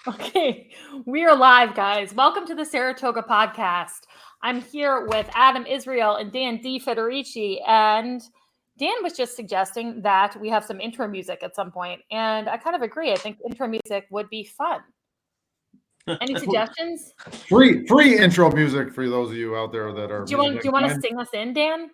Okay, we are live, guys. Welcome to the Saratoga Podcast. I'm here with Adam Israel and Dan D. Federici, and Dan was just suggesting that we have some intro music at some point, and I kind of agree. I think intro music would be fun. Any suggestions? Free intro music for those of you out there that are. Do you want to sing us in, Dan?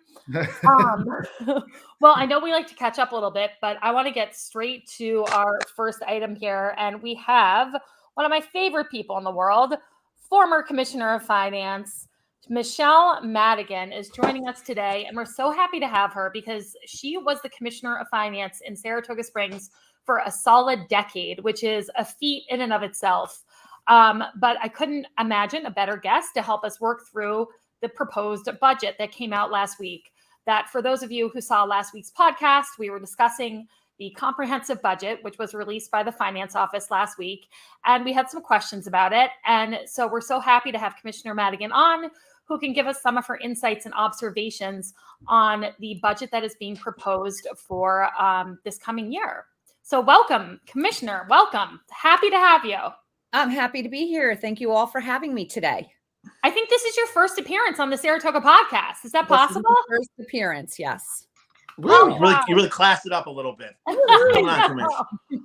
Well, I know we like to catch up a little bit, but I want to get straight to our first item here. And we have one of my favorite people in the world, former Commissioner of Finance, Michele Madigan, is joining us today. And we're so happy to have her because she was the Commissioner of Finance in Saratoga Springs for a solid decade, which is a feat in and of itself. But I couldn't imagine a better guest to help us work through the proposed budget that came out last week. That for those of you who saw last week's podcast, we were discussing the comprehensive budget, which was released by the Finance Office last week. And we had some questions about it. And so we're so happy to have Commissioner Madigan on, who can give us some of her insights and observations on the budget that is being proposed for this coming year. So welcome, Commissioner. Welcome. Happy to have you. I'm happy to be here. Thank you all for having me today. I think this is your first appearance on the Saratoga Podcast. Is that possible? First appearance, yes. Wow. You really classed it up a little bit.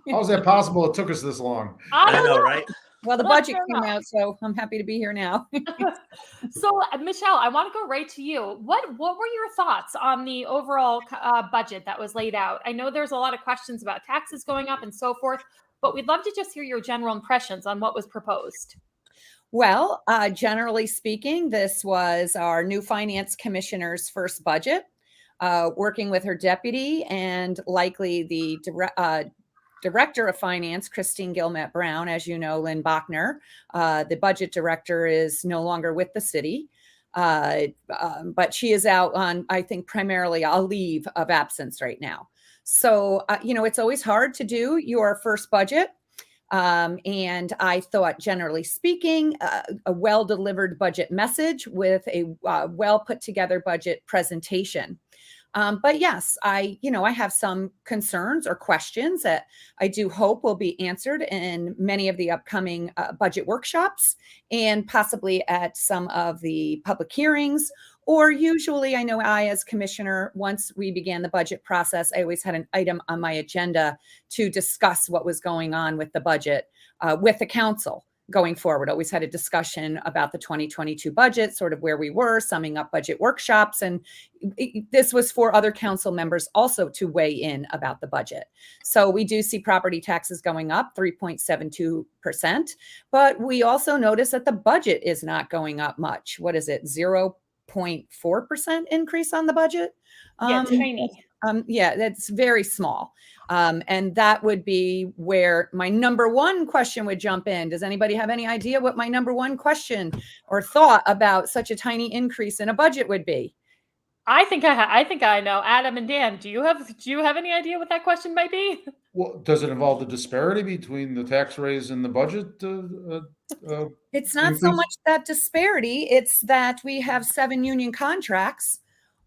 How's that possible? It took us this long. I know, right? Well, the budget came out, so I'm happy to be here now. So, Michele, I want to go right to you. What were your thoughts on the overall budget that was laid out? I know there's a lot of questions about taxes going up and so forth, but we'd love to just hear your general impressions on what was proposed. Well, generally speaking, this was our new finance commissioner's first budget, working with her deputy and likely the director of finance, Christine Gilmet Brown. As you know, Lynn Bachner, the budget director, is no longer with the city, but she is out on, I think, primarily a leave of absence right now. So, it's always hard to do your first budget. And I thought, generally speaking, a well-delivered budget message with a well put together budget presentation. But yes, I have some concerns or questions that I do hope will be answered in many of the upcoming budget workshops and possibly at some of the public hearings. Or usually, I know I, as commissioner, once we began the budget process, I always had an item on my agenda to discuss what was going on with the budget with the council going forward. Always had a discussion about the 2022 budget, sort of where we were, summing up budget workshops. And this was for other council members also to weigh in about the budget. So we do see property taxes going up 3.72%, but we also notice that the budget is not going up much. What is it? 0.4% increase on the budget. Yeah, tiny. Yeah, that's very small. And that would be where my number one question would jump in. Does anybody have any idea what my number one question or thought about such a tiny increase in a budget would be? I think I know. Adam and Dan, do you have any idea what that question might be? Well, does it involve the disparity between the tax raise and the budget? It's not so much that disparity. It's that we have 7 union contracts,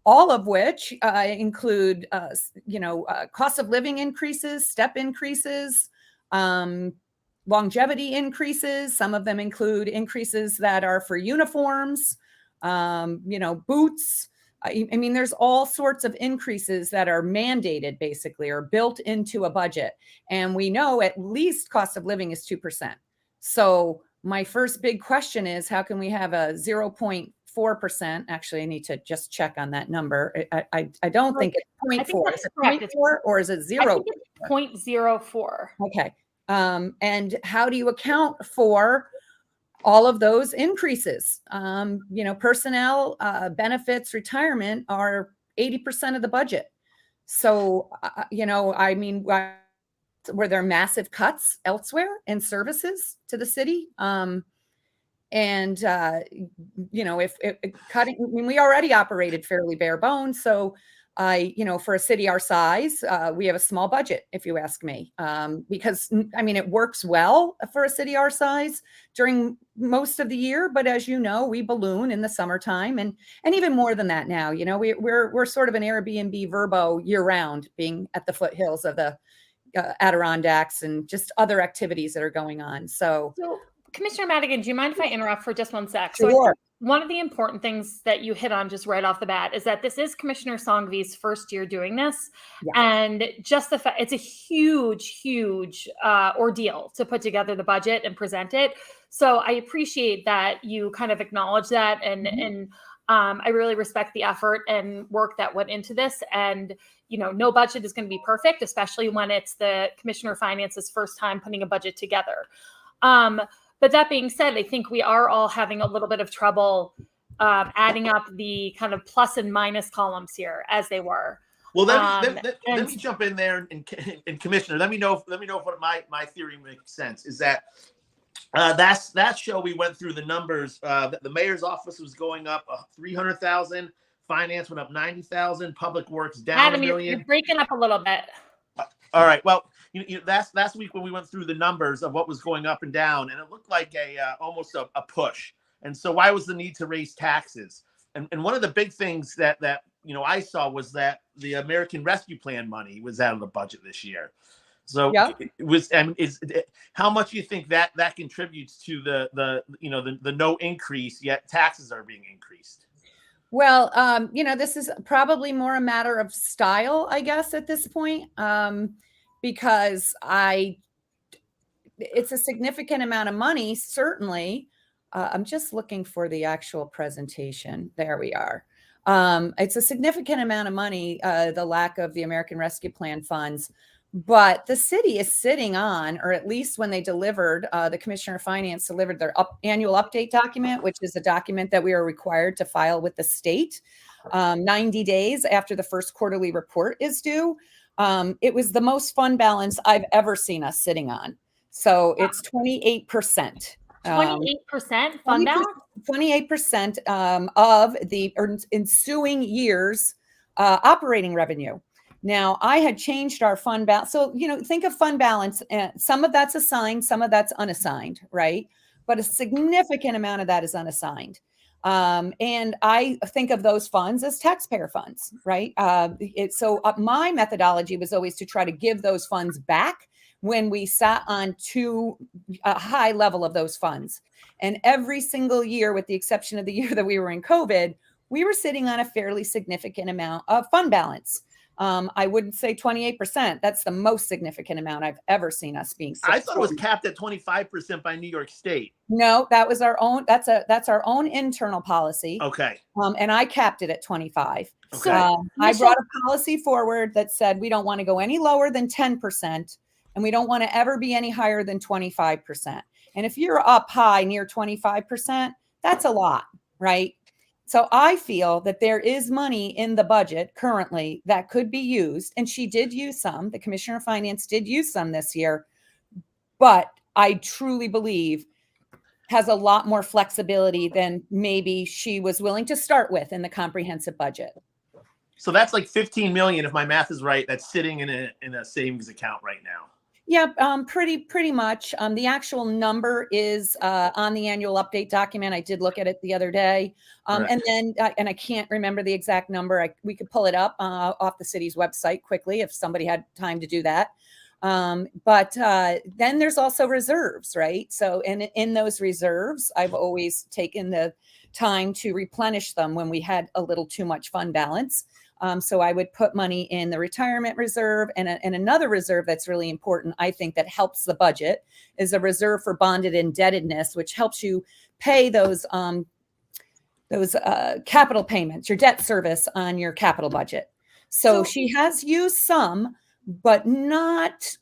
all of which include, cost of living increases, step increases, longevity increases. Some of them include increases that are for uniforms, boots. I mean, there's all sorts of increases that are mandated, basically, or built into a budget. And we know at least cost of living is 2%. So my first big question is, how can we have a 0.4%? Actually, I need to just check on that number. I don't think it's 0.4. Is it 0.4 or is it 0? I think it's 0.04. Okay. And how do you account for all of those increases? Personnel, benefits, retirement are 80% of the budget. So, were there massive cuts elsewhere in services to the city? If cutting, I mean, we already operated fairly bare bones. So for a city our size, we have a small budget, if you ask me, because it works well for a city our size during most of the year. But as you know, we balloon in the summertime and even more than that now. We're sort of an Airbnb Verbo year round, being at the foothills of the Adirondacks and just other activities that are going on. So Commissioner Madigan, do you mind if I interrupt for just one sec? So sure. One of the important things that you hit on just right off the bat is that this is Commissioner Songvi's first year doing this. Yeah. And just the fact, it's a huge ordeal to put together the budget and present it. So I appreciate that you kind of acknowledge that. And I really respect the effort and work that went into this. And, no budget is going to be perfect, especially when it's the Commissioner of Finance's first time putting a budget together. But that being said, I think we are all having a little bit of trouble adding up the kind of plus and minus columns here as they were. Well, let me jump in there and Commissioner, let me know if my theory makes sense. Is that that show we went through the numbers. The mayor's office was going up 300,000. Finance went up 90,000. Public Works down Adam, $1 million. You're breaking up a little bit. All right. Well, last week when we went through the numbers of what was going up and down, and it looked like almost a push. And so, why was the need to raise taxes? And one of the big things that I saw was that the American Rescue Plan money was out of the budget this year. So it was. How much do you think that contributes to the no increase yet taxes are being increased? Well, this is probably more a matter of style, I guess, at this point, because it's a significant amount of money, certainly. I'm just looking for the actual presentation. There we are. It's a significant amount of money, the lack of the American Rescue Plan funds. But the city is sitting on, or at least when they delivered, the Commissioner of Finance delivered their annual update document, which is a document that we are required to file with the state 90 days after the first quarterly report is due. It was the most fund balance I've ever seen us sitting on. So it's 28%. 28% fund balance? 28% of the ensuing year's operating revenue. Now, I had changed our fund balance. So, think of fund balance. Some of that's assigned, some of that's unassigned, right? But a significant amount of that is unassigned. And I think of those funds as taxpayer funds, right? So my methodology was always to try to give those funds back when we sat on too high level of those funds. And every single year, with the exception of the year that we were in COVID, we were sitting on a fairly significant amount of fund balance. I wouldn't say 28%. That's the most significant amount I've ever seen us being. I thought it was capped at 25% by New York State. No, that was our own. That's our own internal policy. Okay. And I capped it at 25. Okay. I brought a policy forward that said we don't want to go any lower than 10%, and we don't want to ever be any higher than 25%. And if you're up high near 25%, that's a lot, right? So I feel that there is money in the budget currently that could be used. And she did use some. The Commissioner of Finance did use some this year. But I truly believe has a lot more flexibility than maybe she was willing to start with in the comprehensive budget. So that's like 15 million, if my math is right, that's sitting in a savings account right now. Yeah, pretty much. The actual number is on the annual update document. I did look at it the other day. And then, and I can't remember the exact number. We could pull it up off the city's website quickly if somebody had time to do that. But then there's also reserves, right? So in those reserves, I've always taken the time to replenish them when we had a little too much fund balance. So I would put money in the retirement reserve, and another reserve that's really important, I think, that helps the budget is a reserve for bonded indebtedness, which helps you pay those capital payments, your debt service on your capital budget. So she has used some, but not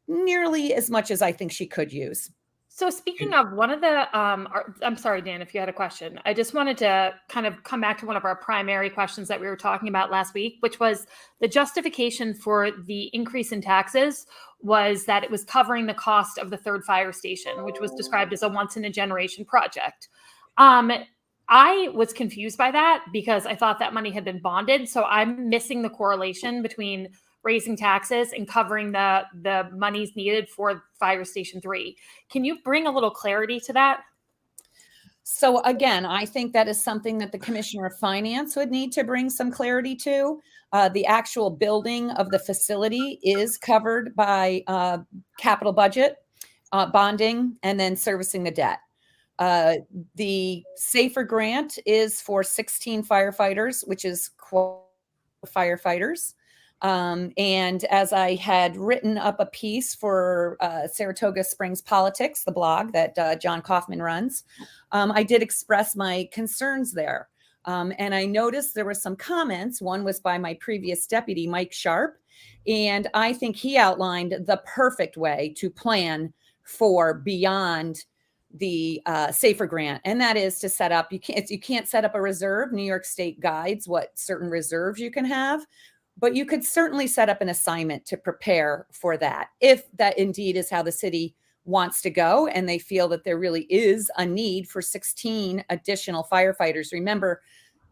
nearly as much as I think she could use. So speaking of one of the, I'm sorry, Dan, if you had a question, I just wanted to kind of come back to one of our primary questions that we were talking about last week, which was the justification for the increase in taxes was that it was covering the cost of the third fire station, which was described as a once in a generation project. I was confused by that because I thought that money had been bonded. So I'm missing the correlation between raising taxes and covering the monies needed for Fire Station 3. Can you bring a little clarity to that? So again, I think that is something that the Commissioner of Finance would need to bring some clarity to. The actual building of the facility is covered by capital budget, bonding, and then servicing the debt. The SAFER grant is for 16 firefighters, which is firefighters. And as I had written up a piece for Saratoga Springs Politics, the blog that John Kaufman runs, I did express my concerns there. And I noticed there were some comments. One was by my previous deputy, Mike Sharp. And I think he outlined the perfect way to plan for beyond the SAFER grant. And that is to set up, you can't set up a reserve. New York State guides what certain reserves you can have. But you could certainly set up an assignment to prepare for that, if that indeed is how the city wants to go and they feel that there really is a need for 16 additional firefighters. Remember,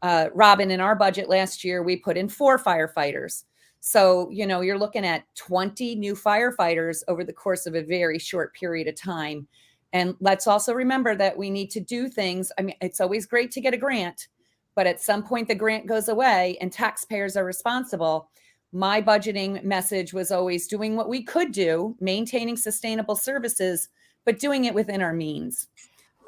Robin, in our budget last year, we put in 4 firefighters. So, you're looking at 20 new firefighters over the course of a very short period of time. And let's also remember that we need to do things. I mean, it's always great to get a grant, but at some point the grant goes away and taxpayers are responsible. My budgeting message was always doing what we could do, maintaining sustainable services, but doing it within our means.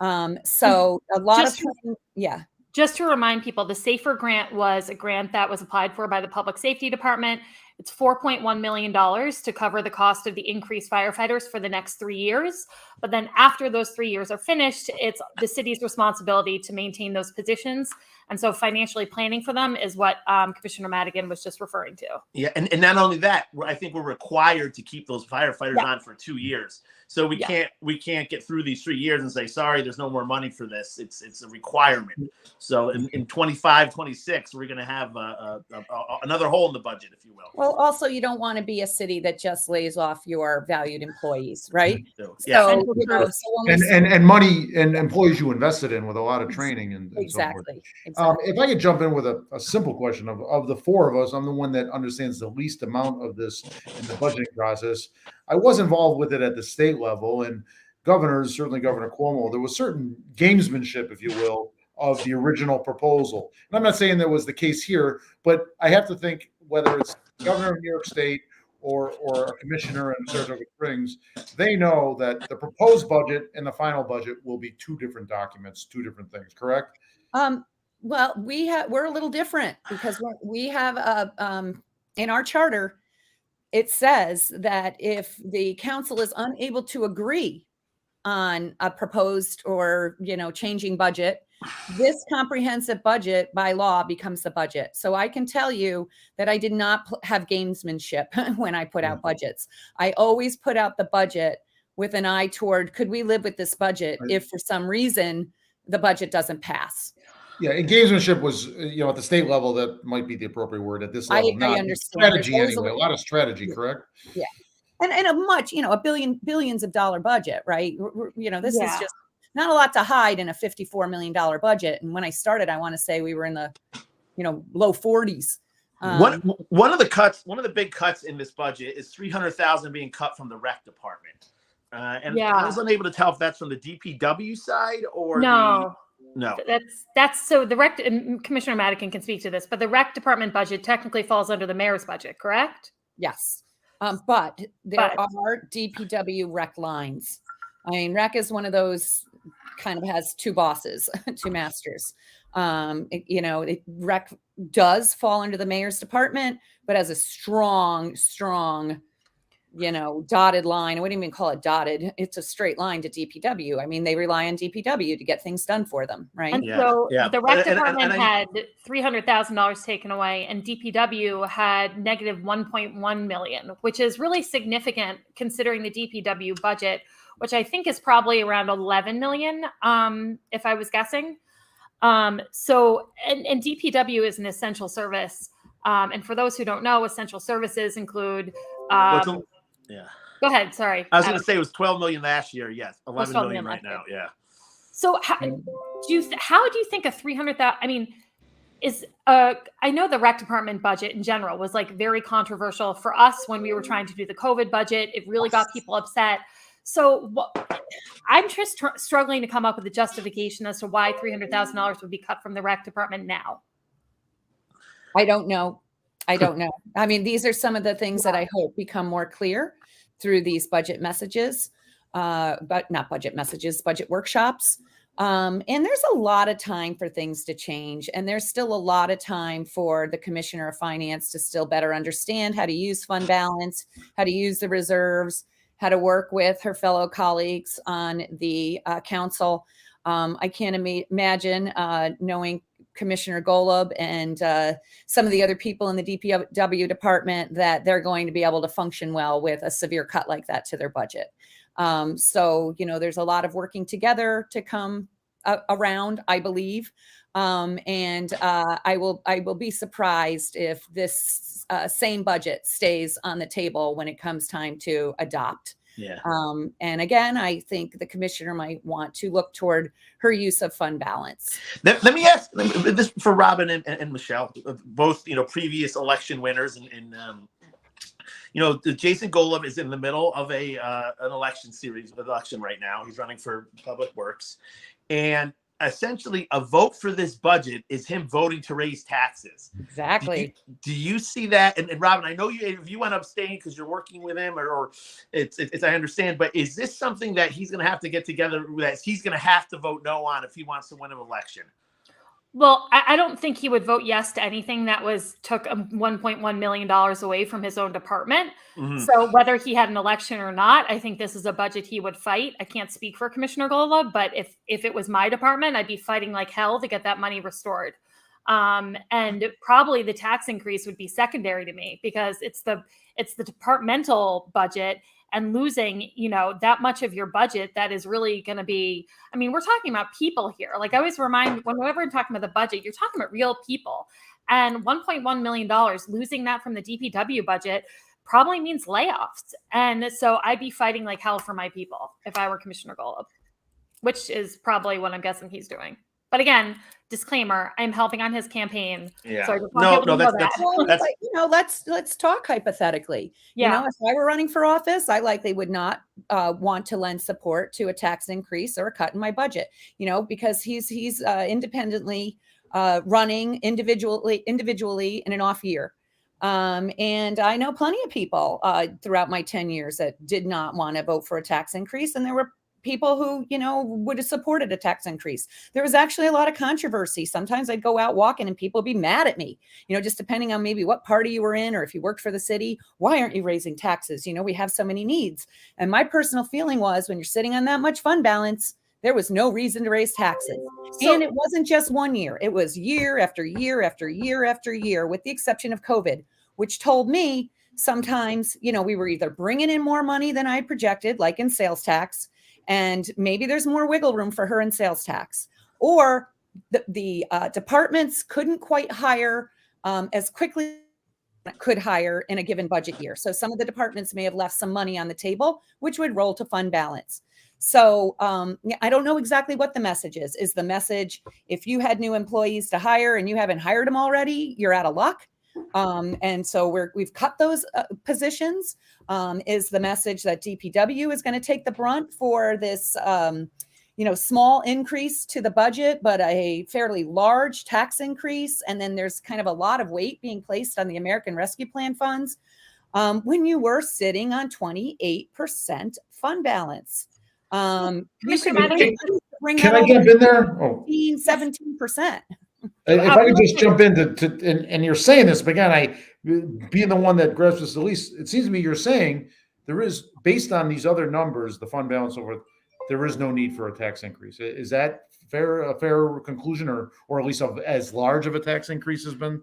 So a lot of time, yeah. Just to remind people, the SAFER grant was a grant that was applied for by the Public Safety Department. It's $4.1 million to cover the cost of the increased firefighters for the next 3 years. But then after those 3 years are finished, it's the city's responsibility to maintain those positions. And so financially planning for them is what Commissioner Madigan was just referring to. Yeah, and not only that, I think we're required to keep those firefighters on for 2 years. So we can't get through these 3 years and say, sorry, there's no more money for this. It's a requirement. So in 25, 26, we're going to have another hole in the budget, if you will. Well, also, you don't want to be a city that just lays off your valued employees, right? Yeah. And money and employees you invested in with a lot of training and exactly. So forth. If I could jump in with a simple question of the 4 of us, I'm the one that understands the least amount of this in the budgeting process. I was involved with it at the state level, and governors, certainly Governor Cuomo, there was certain gamesmanship, if you will, of the original proposal. And I'm not saying that was the case here, but I have to think whether it's governor of New York State or a commissioner in Saratoga Springs, they know that the proposed budget and the final budget will be 2 different documents, 2 different things, correct? Well, we're a little different because we have in our charter, it says that if the council is unable to agree on a proposed or changing budget, this comprehensive budget by law becomes the budget. So I can tell you that I did not have gamesmanship when I put out budgets. I always put out the budget with an eye toward, could we live with this budget if for some reason the budget doesn't pass? Yeah, and gamesmanship was, at the state level, that might be the appropriate word at this level. I understand. Strategy anyway, a lot of strategy, correct? Yeah. And a much, billions of dollar budget, right? This is just not a lot to hide in a $54 million budget. And when I started, I want to say we were in the, low 40s. One of the big cuts in this budget is $300,000 being cut from the rec department. And I was unable to tell if that's from the DPW side or No, that's so the rec, and Commissioner Madigan can speak to this, but the rec department budget technically falls under the mayor's budget, correct? Yes. But there are DPW rec lines. I mean, rec is one of those kind of has 2 bosses, 2 masters. Rec does fall under the mayor's department, but has a strong, dotted line. I wouldn't even call it dotted. It's a straight line to DPW. I mean, they rely on DPW to get things done for them, right? And so the rec department had $300,000 taken away, and DPW had negative $1.1 million, which is really significant considering the DPW budget, which I think is probably around $11 million, if I was guessing. So DPW is an essential service. And for those who don't know, essential services include Go ahead. Sorry. I was going to say it was 12 million last year. Yes. 11 million right now. Yeah. So how do you think a 300,000, I mean, I know the rec department budget in general was like very controversial for us when we were trying to do the COVID budget. It really got people upset. So I'm just struggling to come up with a justification as to why $300,000 would be cut from the rec department now. I don't know. I mean, these are some of the things that I hope become more clear through these budget messages, but not budget messages, budget workshops. And there's a lot of time for things to change. And there's still a lot of time for the Commissioner of Finance to still better understand how to use fund balance, how to use the reserves, how to work with her fellow colleagues on the council. I can't imagine knowing Commissioner Golub and some of the other people in the DPW department that they're going to be able to function well with a severe cut like that to their budget. So, there's a lot of working together to come around, I believe. And I will be surprised if this same budget stays on the table when it comes time to adopt. Yeah. And again, I think the commissioner might want to look toward her use of fund balance. Let me ask this for Robin and Michele, both previous election winners, and Jason Golub is in the middle of an election right now. He's running for Public Works, and essentially a vote for this budget is him voting to raise taxes. Exactly. Do you see that? And Robin, I know if you want to abstain because you're working with him, or it's I understand, but is this something that he's going to have to get together, that he's going to have to vote no on if he wants to win an election? Well, I don't think he would vote yes to anything that took $1.1 million away from his own department. Mm-hmm. So whether he had an election or not, I think this is a budget he would fight. I can't speak for Commissioner Golub, but if it was my department, I'd be fighting like hell to get that money restored. And probably the tax increase would be secondary to me, because it's the departmental budget. And losing, that much of your budget, that is really going to be, we're talking about people here. Like I always remind, whenever we're talking about the budget, you're talking about real people. And $1.1 million, losing that from the DPW budget probably means layoffs. And so I'd be fighting like hell for my people if I were Commissioner Golub, which is probably what I'm guessing he's doing. But again, disclaimer, I'm helping on his campaign. Yeah. So I just want people to know that. Well, let's talk hypothetically. Yeah. If I were running for office, I likely would not want to lend support to a tax increase or a cut in my budget, because he's independently running individually in an off year. And I know plenty of people throughout my 10 years that did not want to vote for a tax increase. And there were people who, would have supported a tax increase. There was actually a lot of controversy. Sometimes I'd go out walking and people would be mad at me, just depending on maybe what party you were in, or if you worked for the city. Why aren't you raising taxes? We have so many needs. And my personal feeling was, when you're sitting on that much fund balance, there was no reason to raise taxes. And it wasn't just 1 year. It was year after year after year after year, with the exception of COVID, which told me sometimes, we were either bringing in more money than I had projected, like in sales tax, and maybe there's more wiggle room for her in sales tax, or the departments couldn't quite hire as quickly as could hire in a given budget year. So some of the departments may have left some money on the table, which would roll to fund balance. So I don't know exactly what the message is. Is the message, if you had new employees to hire and you haven't hired them already, you're out of luck? And so we've cut those positions. Is the message that DPW is going to take the brunt for this, small increase to the budget, but a fairly large tax increase? And then there's kind of a lot of weight being placed on the American Rescue Plan funds when you were sitting on 28% fund balance. Can I jump in there? 17%. If I could just jump in and you're saying this, but again, being the one that grasps this the least, it seems to me you're saying there is, based on these other numbers, the fund balance over, there is no need for a tax increase. Is that a fair conclusion, or at least as large of a tax increase has been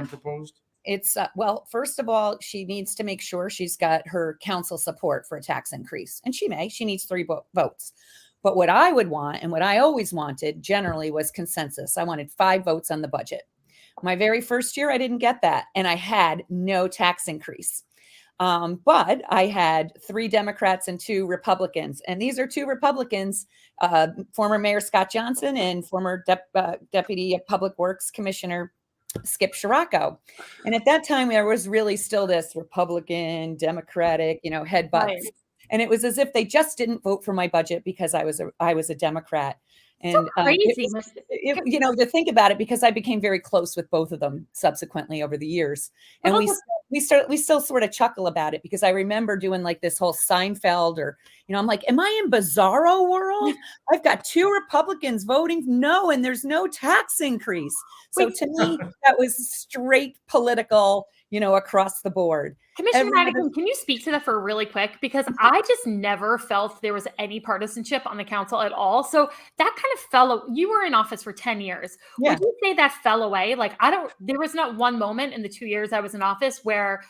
proposed? It's well, first of all, she needs to make sure she's got her council support for a tax increase, and she needs 3 votes. But what I would want, and what I always wanted generally, was consensus. I wanted 5 votes on the budget. My very first year, I didn't get that, and I had no tax increase. But I had 3 Democrats and 2 Republicans, and these are 2 Republicans, former Mayor Scott Johnson and former Deputy Public Works Commissioner Skip Scirocco. And at that time, there was really still this Republican, Democratic, headbutt. Right. And it was as if they just didn't vote for my budget because I was a Democrat. And So crazy. to think about it, because I became very close with both of them subsequently over the years. And we still sort of chuckle about it, because I remember doing like this whole Seinfeld, or, I'm like, am I in bizarro world? I've got 2 Republicans voting no, and there's no tax increase. So to me, that was straight political, across the board. Commissioner Madigan, can you speak to that for really quick? Because I just never felt there was any partisanship on the council at all. So that kind of you were in office for 10 years. Yeah. Would you say that fell away? Like, there was not one moment in the 2 years I was in office where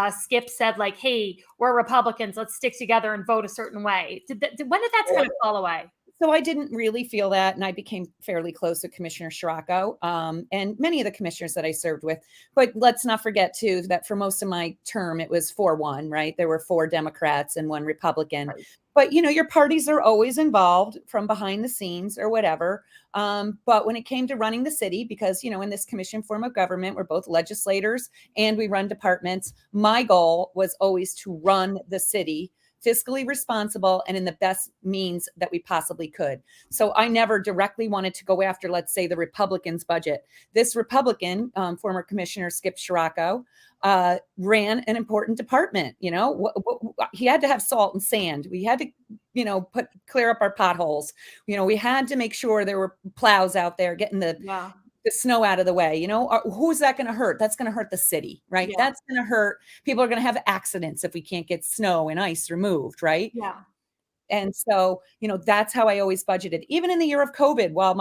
Skip said like, hey, we're Republicans, let's stick together and vote a certain way. When did that kind of fall away? So I didn't really feel that, and I became fairly close with Commissioner Scirocco and many of the commissioners that I served with. But let's not forget, too, that for most of my term, it was 4-1, right? There were 4 Democrats and 1 Republican. Right. But, your parties are always involved from behind the scenes or whatever. But when it came to running the city, because, in this commission form of government, we're both legislators and we run departments, my goal was always to run the city fiscally responsible and in the best means that we possibly could. So I never directly wanted to go after, let's say, the Republicans' budget. This Republican, former Commissioner Skip Scirocco, ran an important department. He had to have salt and sand. We had to, clear up our potholes. We had to make sure there were plows out there getting the snow out of the way. Who's that going to hurt? That's going to hurt the city, right? Yeah. That's going to hurt. People are going to have accidents if we can't get snow and ice removed, right? Yeah. And so, that's how I always budgeted. Even in the year of COVID, while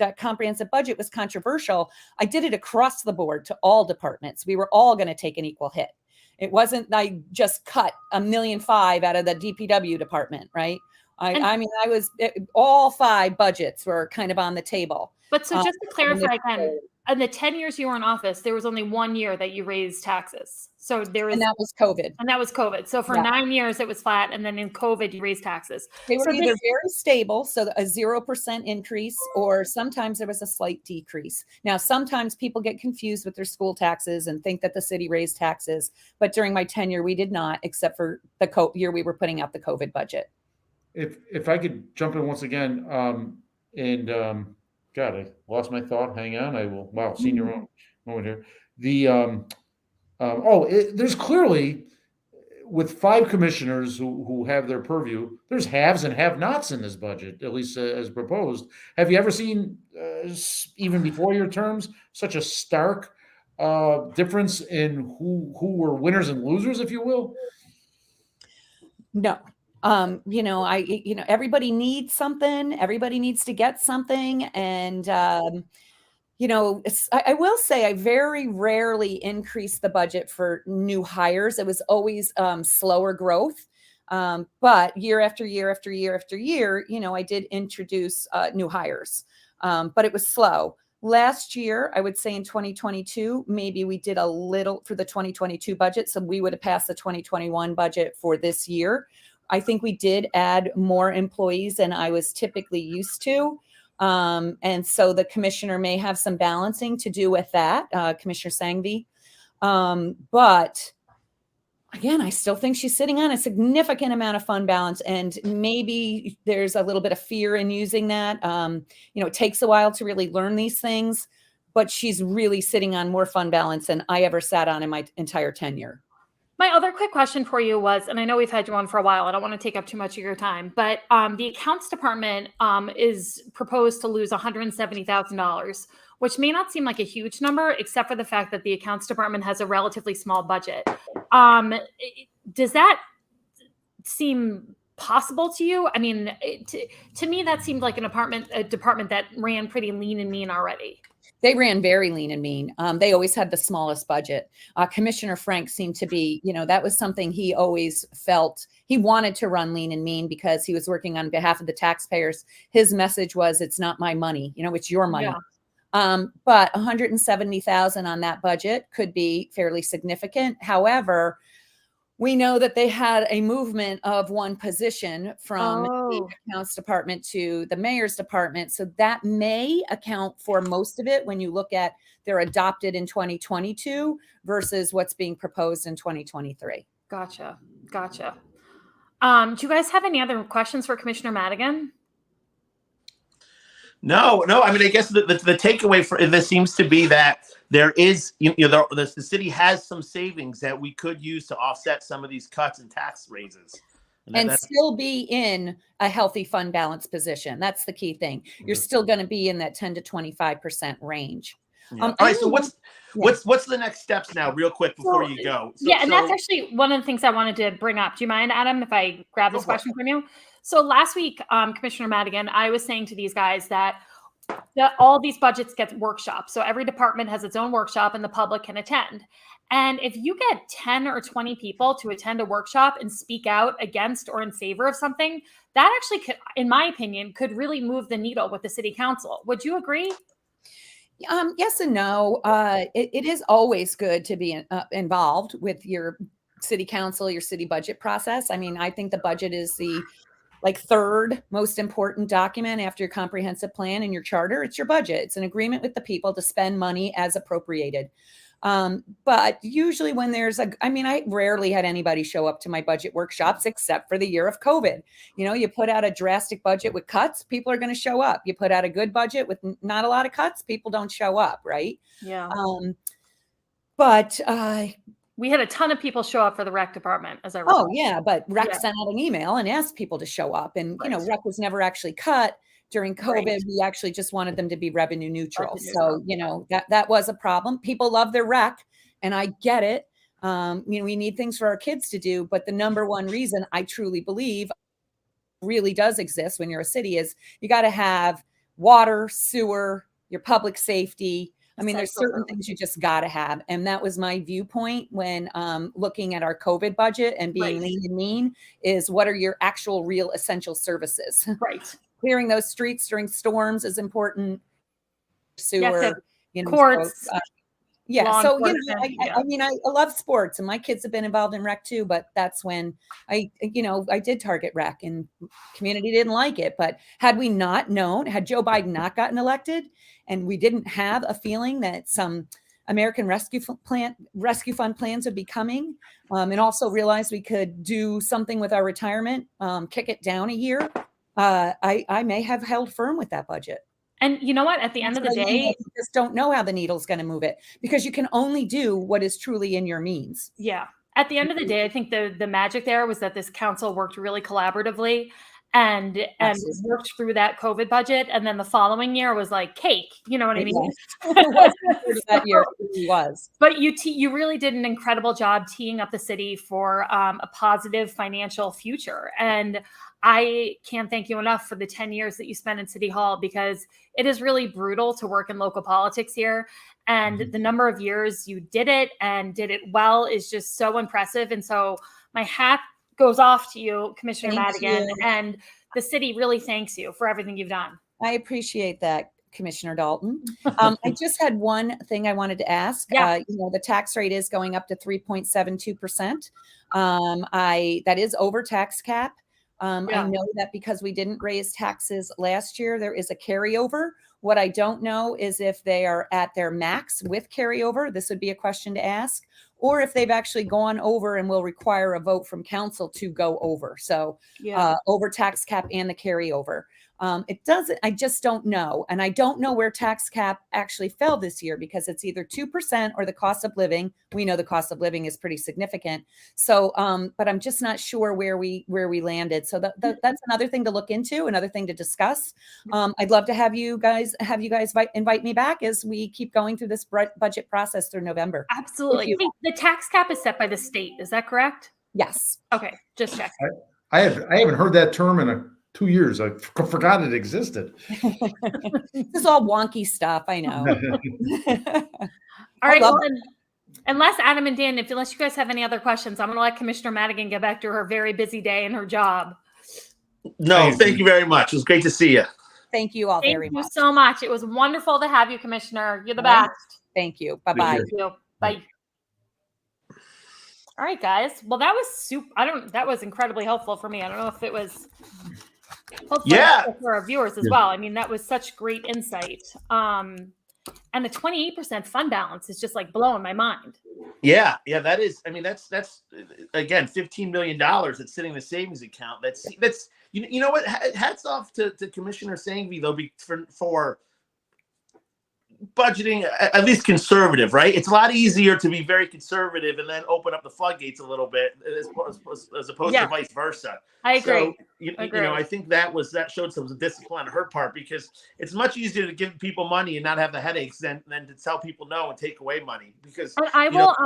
that comprehensive budget was controversial, I did it across the board to all departments. We were all going to take an equal hit. It wasn't I just cut $1.5 million out of the DPW department, right? All 5 budgets were kind of on the table. But so just to clarify again, in the 10 years you were in office, there was only 1 year that you raised taxes. So and that was COVID. And that was COVID. So for 9 years it was flat, and then in COVID you raised taxes. They were either very stable, so a 0% increase, or sometimes there was a slight decrease. Now, sometimes people get confused with their school taxes and think that the city raised taxes, but during my tenure we did not, except for the year we were putting out the COVID budget. If I could jump in once again, God, I lost my thought. Hang on. I will. Wow, senior moment here. There's clearly, with 5 commissioners who have their purview, there's haves and have-nots in this budget, at least as proposed. Have you ever seen, even before your terms, such a stark difference in who were winners and losers, if you will? No. Everybody needs something. Everybody needs to get something. And, I will say I very rarely increase the budget for new hires. It was always slower growth. But year after year after year after year, I did introduce new hires, but it was slow. Last year, I would say in 2022, maybe we did a little for the 2022 budget. So we would have passed the 2021 budget for this year. I think we did add more employees than I was typically used to. And so the commissioner may have some balancing to do with that, Commissioner Sangvi. But again, I still think she's sitting on a significant amount of fund balance, and maybe there's a little bit of fear in using that. It takes a while to really learn these things, but she's really sitting on more fund balance than I ever sat on in my entire tenure. My other quick question for you was, and I know we've had you on for a while, I don't want to take up too much of your time, but the accounts department is proposed to lose $170,000, which may not seem like a huge number, except for the fact that the accounts department has a relatively small budget. Does that seem possible to you? I mean, to me, that seemed like a department that ran pretty lean and mean already. They ran very lean and mean. They always had the smallest budget. Commissioner Frank seemed to be, that was something he always felt. He wanted to run lean and mean because he was working on behalf of the taxpayers. His message was, it's not my money, it's your money. Yeah. But $170,000 on that budget could be fairly significant. However, we know that they had a movement of one position from the accounts department to the mayor's department. So that may account for most of it when you look at they're adopted in 2022 versus what's being proposed in 2023. Gotcha. Do you guys have any other questions for Commissioner Madigan? No. I mean, I guess the takeaway for this seems to be that there is, the city has some savings that we could use to offset some of these cuts and tax raises. And still be in a healthy fund balance position. That's the key thing. You're still going to be in that 10 to 25% range. Yeah. All right. So what's the next steps now, real quick before you go? And that's actually one of the things I wanted to bring up. Do you mind, Adam, if I grab this question from you? So last week, Commissioner Madigan, I was saying to these guys that all these budgets get workshops. So every department has its own workshop and the public can attend. And if you get 10 or 20 people to attend a workshop and speak out against or in favor of something, that actually could, in my opinion, could really move the needle with the city council. Would you agree? Yes and no. It is always good to be involved with your city council, your city budget process. I mean, I think the budget is the third most important document after your comprehensive plan and your charter. It's your budget. It's an agreement with the people to spend money as appropriated. But usually when I rarely had anybody show up to my budget workshops except for the year of COVID. You put out a drastic budget with cuts, people are going to show up. You put out a good budget with not a lot of cuts, people don't show up, right? Yeah. But we had a ton of people show up for the rec department, as I recall. Oh yeah, but rec sent out an email and asked people to show up, and rec was never actually cut. During COVID, we actually just wanted them to be revenue neutral. So, that was a problem. People love their rec, and I get it. We need things for our kids to do. But the number one reason I truly believe really does exist when you're a city is you got to have water, sewer, your public safety. I mean, there's certain things you just got to have. And that was my viewpoint when looking at our COVID budget and being lean and mean is what are your actual real essential services? Right. Clearing those streets during storms is important. Sewer, courts. So, I mean, I love sports, and my kids have been involved in rec too. But that's when I did target rec, and community didn't like it. But had we not known, had Joe Biden not gotten elected, and we didn't have a feeling that some American Rescue Fund plans would be coming, and also realized we could do something with our retirement, kick it down a year. I may have held firm with that budget. And you know what? At the end of the day, you just don't know how the needle's going to move it because you can only do what is truly in your means. Yeah. At the end of the day, I think the magic there was that this council worked really collaboratively and worked through that COVID budget. And then the following year was like cake. You know what I mean? That year it was. But you really did an incredible job teeing up the city for a positive financial future. And I can't thank you enough for the 10 years that you spent in City Hall, because it is really brutal to work in local politics here. And the number of years you did it and did it well is just so impressive. And so my hat goes off to you, Commissioner Madigan, and the city really thanks you for everything you've done. I appreciate that, Commissioner Dalton. I just had one thing I wanted to ask. Yeah. The tax rate is going up to 3.72%. That is over tax cap. I know that because we didn't raise taxes last year, there is a carryover. What I don't know is if they are at their max with carryover. This would be a question to ask, or if they've actually gone over and will require a vote from council to go over. So over tax cap and the carryover. I just don't know. And I don't know where tax cap actually fell this year because it's either 2% or the cost of living. We know the cost of living is pretty significant. So, but I'm just not sure where we landed. So that's another thing to look into, another thing to discuss. I'd love to have you guys invite me back as we keep going through this budget process through November. Absolutely. The tax cap is set by the state. Is that correct? Yes. Okay. Just check. I haven't heard that term in 2 years. I forgot it existed. This is all wonky stuff. I know. All right. Well, unless Adam and Dan, unless you guys have any other questions, I'm going to let Commissioner Madigan get back to her very busy day and her job. No, thank you very much. It was great to see you. Thank you all very much. Thank you so much. It was wonderful to have you, Commissioner. You're the best. Thank you. Bye-bye. Thank you. Bye. All right, guys. Well, that was that was incredibly helpful for me. I don't know if it was helpful for our viewers as well. I mean, that was such great insight. And the 28% fund balance is just like blowing my mind. Yeah, that is. I mean, that's again $15 million that's sitting in the savings account. That's you know what? Hats off to Commissioner Sanghvi though, for budgeting at least conservative, right? It's a lot easier to be very conservative and then open up the floodgates a little bit as opposed to vice versa. I agree. So, you know, I think that showed some discipline on her part, because it's much easier to give people money and not have the headaches than to tell people no and take away money. Because and I will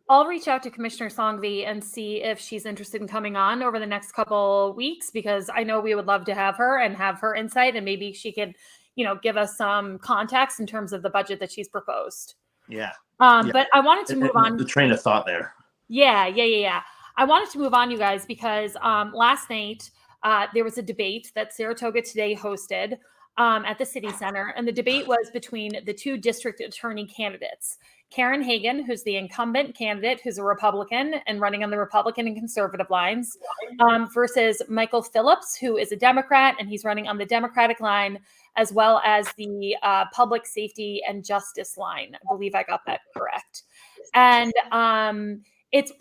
I'll reach out to Commissioner Sanghvi and see if she's interested in coming on over the next couple weeks, because I know we would love to have her and have her insight, and maybe she could, give us some context in terms of the budget that she's proposed. Yeah. But I wanted to move on. The train of thought there. Yeah. I wanted to move on, you guys, because last night there was a debate that Saratoga Today hosted at the City Center. And the debate was between the two district attorney candidates, Karen Hagan, who's the incumbent candidate, who's a Republican and running on the Republican and conservative lines, versus Michael Phillips, who is a Democrat, and he's running on the Democratic line, as well as the public safety and justice line. I believe I got that correct. And it's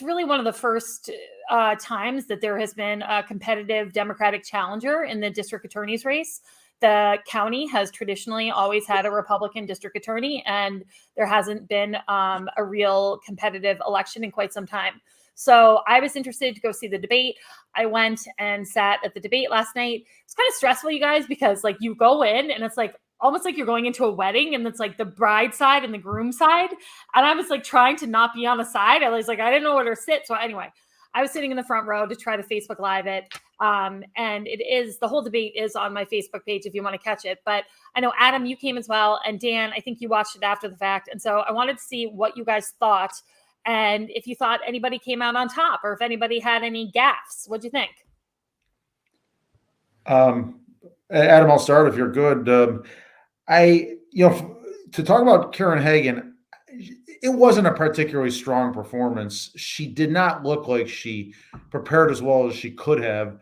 really one of the first times that there has been a competitive Democratic challenger in the district attorney's race. The county has traditionally always had a Republican district attorney, and there hasn't been a real competitive election in quite some time. So I was interested to go see the debate. I went and sat at the debate last night. It's kind of stressful, you guys, because like you go in and it's like almost like you're going into a wedding, and it's like the bride side and the groom side. And I was like trying to not be on the side. I was like, I didn't know where to sit. So anyway, I was sitting in the front row to try to Facebook Live it. And the whole debate is on my Facebook page if you want to catch it. But I know, Adam, you came as well. And Dan, I think you watched it after the fact. And so I wanted to see what you guys thought, and if you thought anybody came out on top, or if anybody had any gaffes. What'd you think? Adam, I'll start if you're good. To talk about Karen Hagan, it wasn't a particularly strong performance. She did not look like she prepared as well as she could have.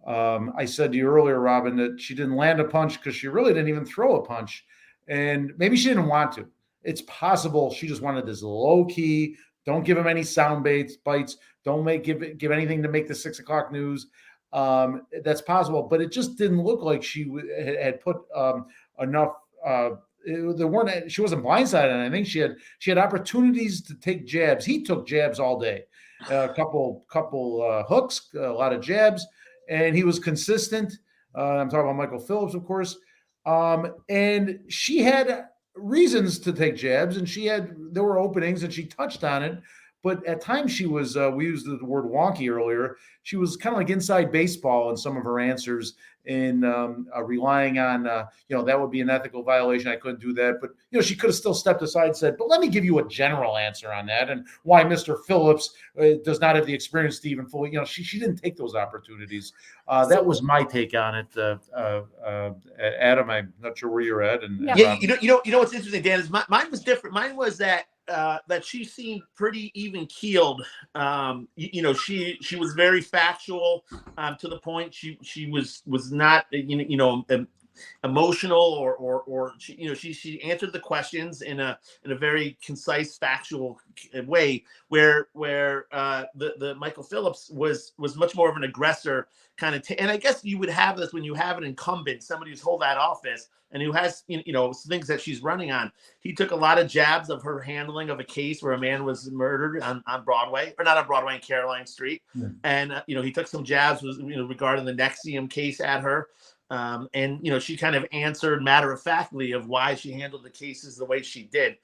I said to you earlier, Robin, that she didn't land a punch because she really didn't even throw a punch. And maybe she didn't want to. It's possible she just wanted this low key. Don't give him any sound bites. Don't give anything to make the 6 o'clock news. That's possible, but it just didn't look like she had put enough. She wasn't blindsided, and I think she had opportunities to take jabs. He took jabs all day, a couple hooks, a lot of jabs, and he was consistent. I'm talking about Michael Phillips, of course, and she had reasons to take jabs, and there were openings, and she touched on it. But at times she was, we used the word wonky earlier. She was kind of like inside baseball in some of her answers, in relying on, that would be an ethical violation. I couldn't do that. But, she could have still stepped aside and said, but let me give you a general answer on that, and why Mr. Phillips does not have the experience to even fully, she didn't take those opportunities. That was my take on it. Adam, I'm not sure where you're at. And yeah, what's interesting, Dan, is mine was different. Mine was that she seemed pretty even keeled. She was very factual, to the point. She was not emotional or she answered the questions in a very concise, factual way. Where the Michael Phillips was much more of an aggressor kind of. And I guess you would have this when you have an incumbent, somebody who's hold that office and who has things that she's running on. He took a lot of jabs of her handling of a case where a man was murdered on Broadway, or not on Broadway, in Caroline Street. Yeah. And he took some jabs regarding the Nexium case at her. And she kind of answered matter-of-factly of why she handled the cases the way she did.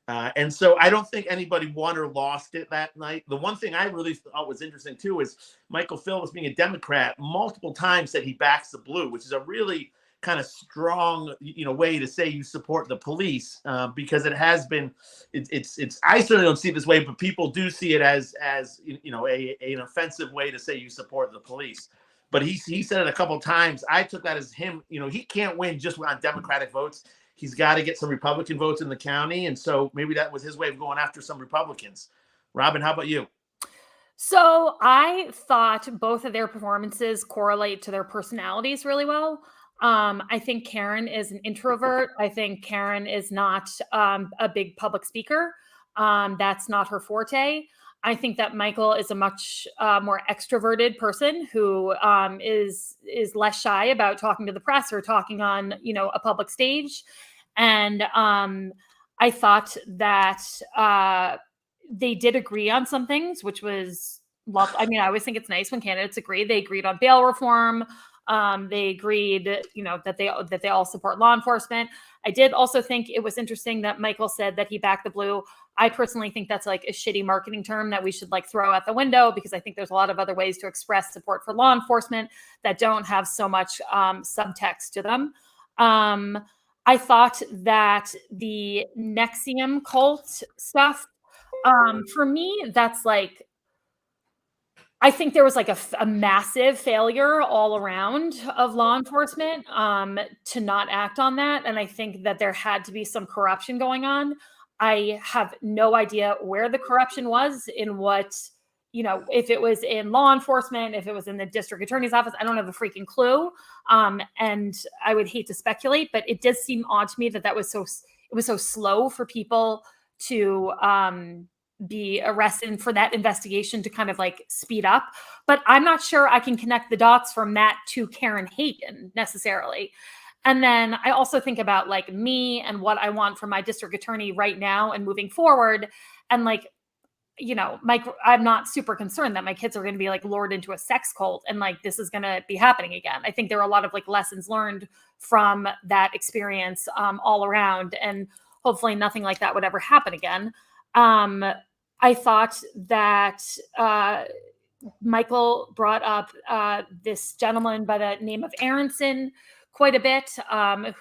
And so I don't think anybody won or lost it that night. The one thing I really thought was interesting too is Michael Phillips, being a Democrat, multiple times said he backs the blue, which is a really kind of strong, way to say you support the police, because it has been, it's I certainly don't see it this way, but people do see it as an offensive way to say you support the police. But he said it a couple of times. I took that as him, he can't win just on Democratic votes. He's got to get some Republican votes in the county. And so maybe that was his way of going after some Republicans. Robin, how about you? So I thought both of their performances correlate to their personalities really well. I think Karen is an introvert. I think Karen is not a big public speaker. That's not her forte. I think that Michael is a much more extroverted person who is less shy about talking to the press or talking on, a public stage. And I thought that they did agree on some things, which was love. I mean, I always think it's nice when candidates agree. They agreed on bail reform. They agreed, that they all support law enforcement. I did also think it was interesting that Michael said that he backed the blue. I personally think that's like a shitty marketing term that we should like throw out the window, because I think there's a lot of other ways to express support for law enforcement that don't have so much subtext to them. I thought that the Nexium cult stuff, for me, that's like, I think there was like a massive failure all around of law enforcement to not act on that. And I think that there had to be some corruption going on. I have no idea where the corruption was, in what, if it was in law enforcement, if it was in the district attorney's office. I don't have a freaking clue. And I would hate to speculate, but it does seem odd to me that it was so slow for people to be arrested, for that investigation to kind of like speed up. But I'm not sure I can connect the dots from that to Karen Hagen necessarily. And then I also think about like me and what I want from my district attorney right now and moving forward. And like, Mike, I'm not super concerned that my kids are going to be like lured into a sex cult and like this is going to be happening again. I think there are a lot of like lessons learned from that experience all around, and hopefully nothing like that would ever happen again. I thought that Michael brought up this gentleman by the name of Aronson quite a bit,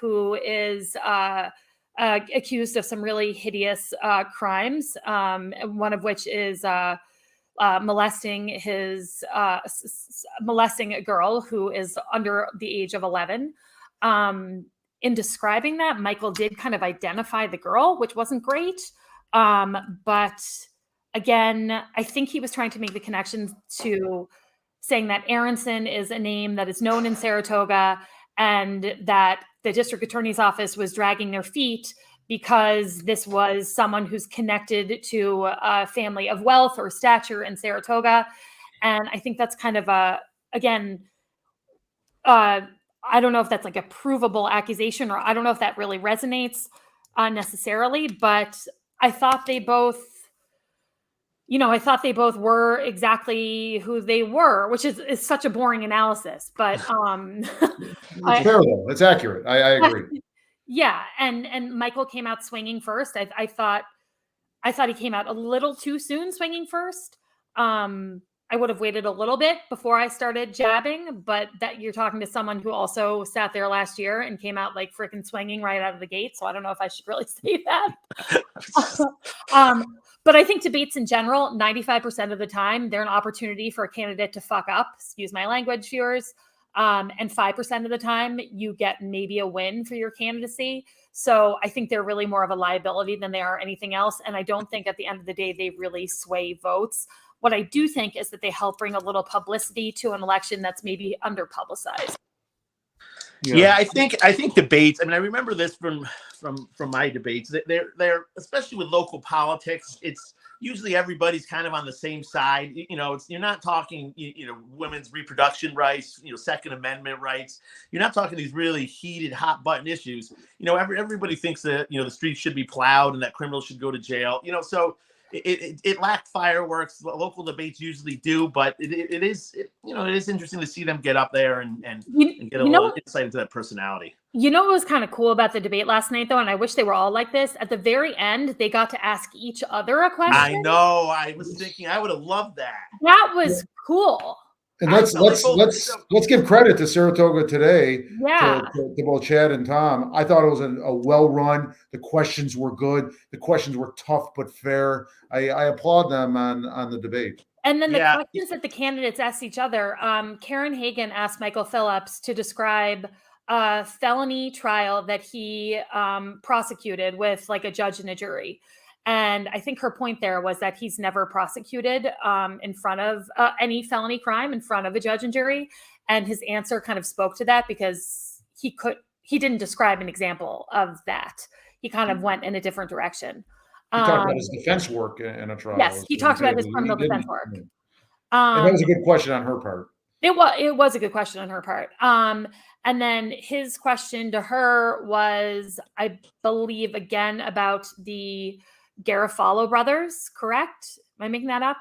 who is accused of some really hideous crimes, one of which is molesting a girl who is under the age of 11. In describing that, Michael did kind of identify the girl, which wasn't great. But again, I think he was trying to make the connection to saying that Aronson is a name that is known in Saratoga, and that the district attorney's office was dragging their feet because this was someone who's connected to a family of wealth or stature in Saratoga. And I think that's kind of I don't know if that's like a provable accusation, or I don't know if that really resonates necessarily, but I thought they both were exactly who they were, which is such a boring analysis, but it's fair though. It's accurate. I agree. Yeah. And Michael came out swinging first. I thought he came out a little too soon swinging first. I would have waited a little bit before I started jabbing, but that you're talking to someone who also sat there last year and came out like freaking swinging right out of the gate. So I don't know if I should really say that. But I think debates in general, 95% of the time, they're an opportunity for a candidate to fuck up, excuse my language, viewers. And 5% of the time, you get maybe a win for your candidacy. So I think they're really more of a liability than they are anything else. And I don't think at the end of the day, they really sway votes. What I do think is that they help bring a little publicity to an election that's maybe under-publicized. Yeah, I think debates. I mean, I remember this from my debates. They're especially with local politics. It's usually everybody's kind of on the same side. You're not talking women's reproduction rights, Second Amendment rights. You're not talking these really heated, hot button issues. Everybody thinks that the streets should be plowed and that criminals should go to jail. So it lacked fireworks. Local debates usually do, but it is interesting to see them get up there and get a little insight into that personality. What was kind of cool about the debate last night, though, and I wish they were all like this, at the very end, they got to ask each other a question. I know. I was thinking I would have loved that. That was cool. And let's give credit to Saratoga today, yeah, to both Chad and Tom. I thought it was a well-run. The questions were good. The questions were tough but fair. I applaud them on the debate. And then the questions that the candidates asked each other. Karen Hagen asked Michael Phillips to describe a felony trial that he prosecuted with like a judge and a jury. And I think her point there was that he's never prosecuted in front of any felony crime in front of a judge and jury. And his answer kind of spoke to that, because he didn't describe an example of that. He kind of went in a different direction. He talked about his defense work in a trial. Yes, he talked about his criminal defense work. And that was a good question on her part. It was a good question on her part. And then his question to her was, I believe, again about the Garofalo brothers. Correct? Am I making that up?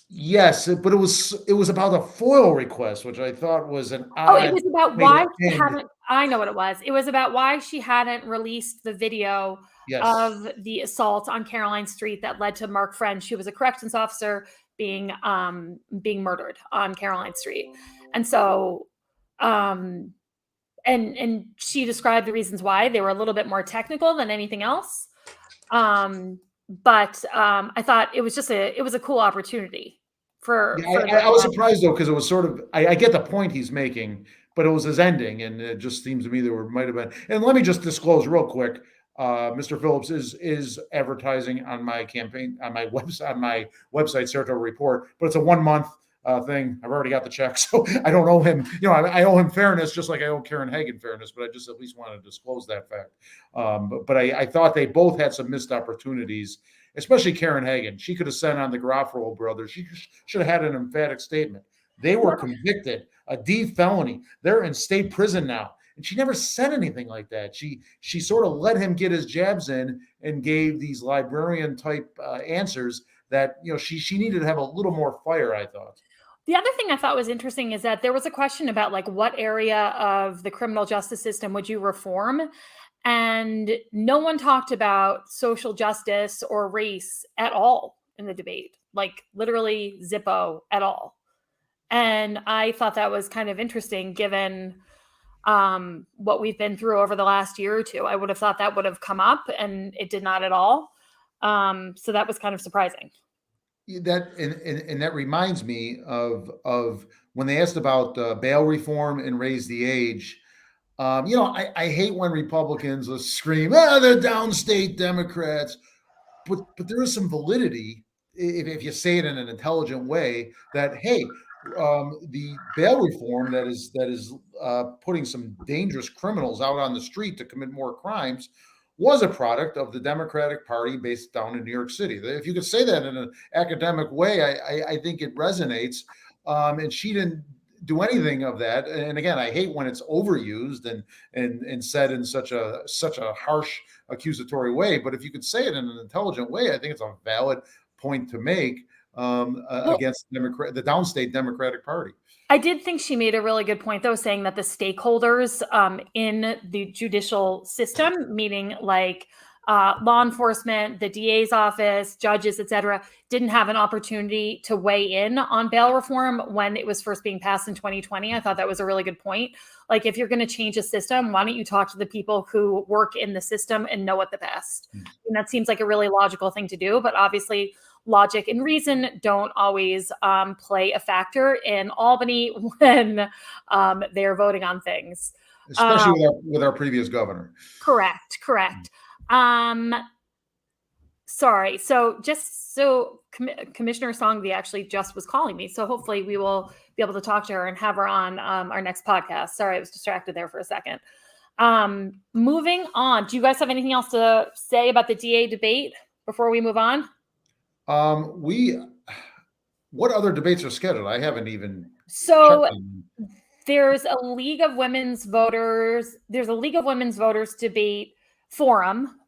Yes, but it was about a FOIL request, which I thought was an odd. Oh, it was about why she hadn't. I know what it was. It was about why she hadn't released the video of the assault on Caroline Street that led to Mark French, who was a corrections officer, being murdered on Caroline Street. And so and she described the reasons why. They were a little bit more technical than anything else. But I thought it was a cool opportunity for I was surprised though, because it was sort of, I get the point he's making, but it was his ending, and it just seems to me there might have been. And let me just disclose real quick, Mr. Phillips is advertising on my campaign, on my website, Saratoga Report, but it's a 1 month thing. I've already got the check, so I don't owe him. I owe him fairness, just like I owe Karen Hagan fairness. But I just at least wanted to disclose that fact. But I thought they both had some missed opportunities, especially Karen Hagan. She could have sent on the Garofalo brothers. She should have had an emphatic statement. They were convicted, a D felony. They're in state prison now. And she never said anything like that. She sort of let him get his jabs in and gave these librarian type answers that she needed to have a little more fire, I thought. The other thing I thought was interesting is that there was a question about like what area of the criminal justice system would you reform? And no one talked about social justice or race at all in the debate, like literally zippo at all. And I thought that was kind of interesting given what we've been through over the last year or two. I would have thought that would have come up, and it did not at all. So that was kind of surprising. That and that reminds me of when they asked about bail reform and raise the age. I hate when Republicans will scream, they're downstate Democrats, but there is some validity if you say it in an intelligent way that, hey, the bail reform that is putting some dangerous criminals out on the street to commit more crimes was a product of the Democratic Party based down in New York City. If you could say that in an academic way, I think it resonates. And she didn't do anything of that. And again, I hate when it's overused and said in such a harsh accusatory way. But if you could say it in an intelligent way, I think it's a valid point to make against the downstate Democratic Party. I did think she made a really good point, though, saying that the stakeholders in the judicial system, meaning like law enforcement, the DA's office, judges, et cetera, didn't have an opportunity to weigh in on bail reform when it was first being passed in 2020. I thought that was a really good point. Like, if you're going to change a system, why don't you talk to the people who work in the system and know it the best? And that seems like a really logical thing to do, but obviously logic and reason don't always play a factor in Albany when they're voting on things. Especially with our previous governor. Correct. Sorry. So Commissioner Songby actually just was calling me. So hopefully we will be able to talk to her and have her on our next podcast. Sorry, I was distracted there for a second. Moving on. Do you guys have anything else to say about the DA debate before we move on? What other debates are scheduled? I haven't even. So there's a League of Women's Voters. There's a League of Women's Voters debate forum